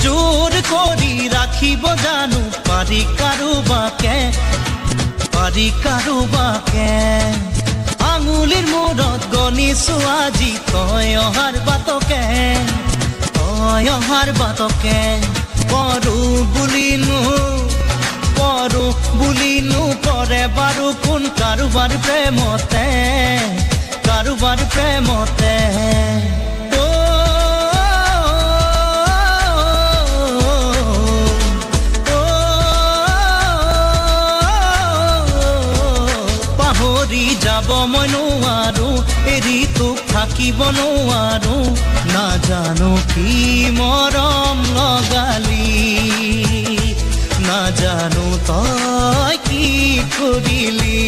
জোৰ কৰি ৰাখিব জানো পাৰি কাৰোবাকে আঙুলিৰ মূৰত গণিছো আজি তই অহাৰ বাটকে কৰো বুলিনো কৰে বাৰু কোন কাৰোবাৰ প্ৰেমতে পাহৰি যাব মই নোৱাৰো এৰি তোক থাকিব নোৱাৰো নাজানো কি মৰম লগালি নাজানো তই কি কৰিলি